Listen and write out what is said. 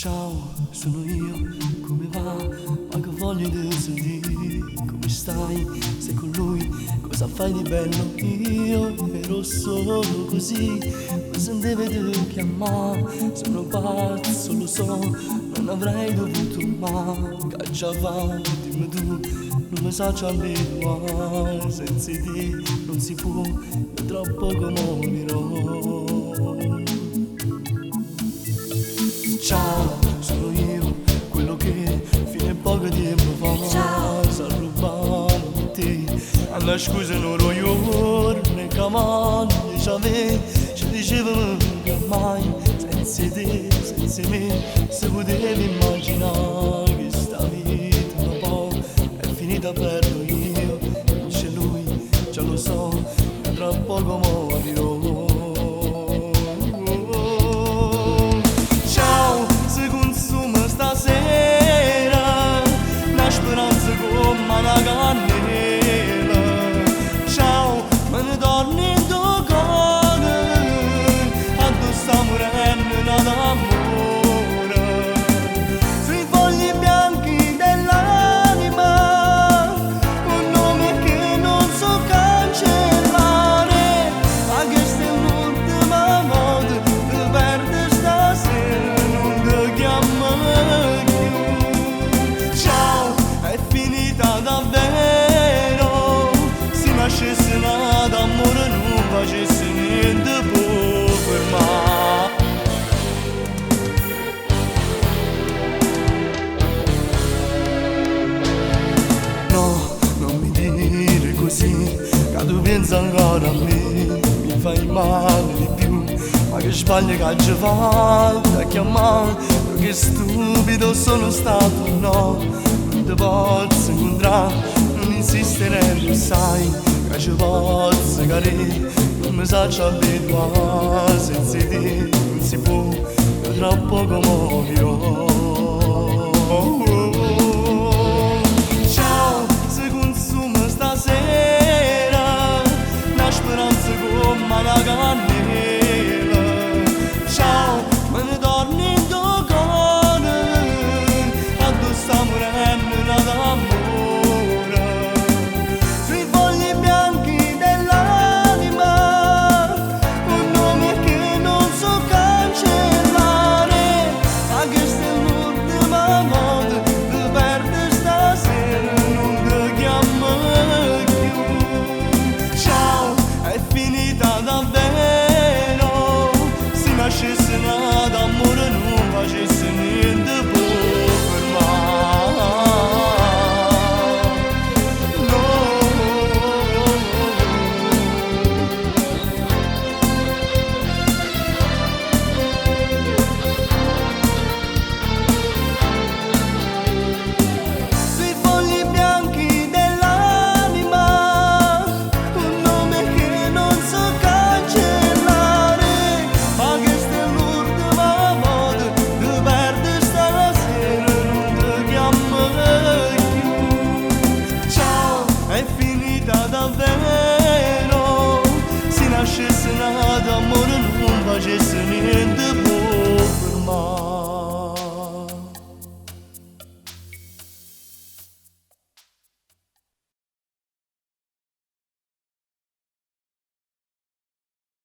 Ciao, sono io, come va? Ma che voglio di sentire, come stai? Sei con lui, cosa fai di bello? Io ero solo così, ma se deve ti chiamare, sono pazzo, lo so, non avrei dovuto mai. Caccia va, dimmi tu, non mi so abituare, senza di non si può, è troppo come morirò. Ciao, sono io, quello che fino a poco tempo fa si rubano di te. Alla scusa non lo giorno, che mani ci dicevano che mai senza te, senza me, se potevi immaginare che sta vita un po' è finita per io. Dice lui, già lo so, tra poco morirò. Una cannella, ciao, me ne torni in tuo cuore, a tu sta morendo d'amore, sui fogli bianchi dell'anima, un nome che non so cancellare, ma che sta l'ultima volta, ti perdi stasera, non ti chiamo più. Ciao, è finita davvero, se nascesse nada amore non facesse niente può fermare. No, non mi dire così, che tu pensi ancora a me, mi fai male di più, ma che sbaglio che ci fatto a chiamare, che stupido sono stato, no. Ti posso incontrare, non insistere, lo sai, che ci posso cadere, non mi saccio abituare, senza te non si può, io tra poco morirò. Ciao, si consuma stasera, una speranza come una cannella, ciao, me ne torni in tuo cuore, a tu sta morendo d'amore, sui fogli bianchi dell'anima, un nome che non so cancellare, ma che sta l'ultima volta, ti perdi stasera, non ti chiamo più. Ciao, è finita davvero, se nascesse nada amore non facesse niente può fermare. Davvero, se nascesse nada amore non facesse niente può fermare.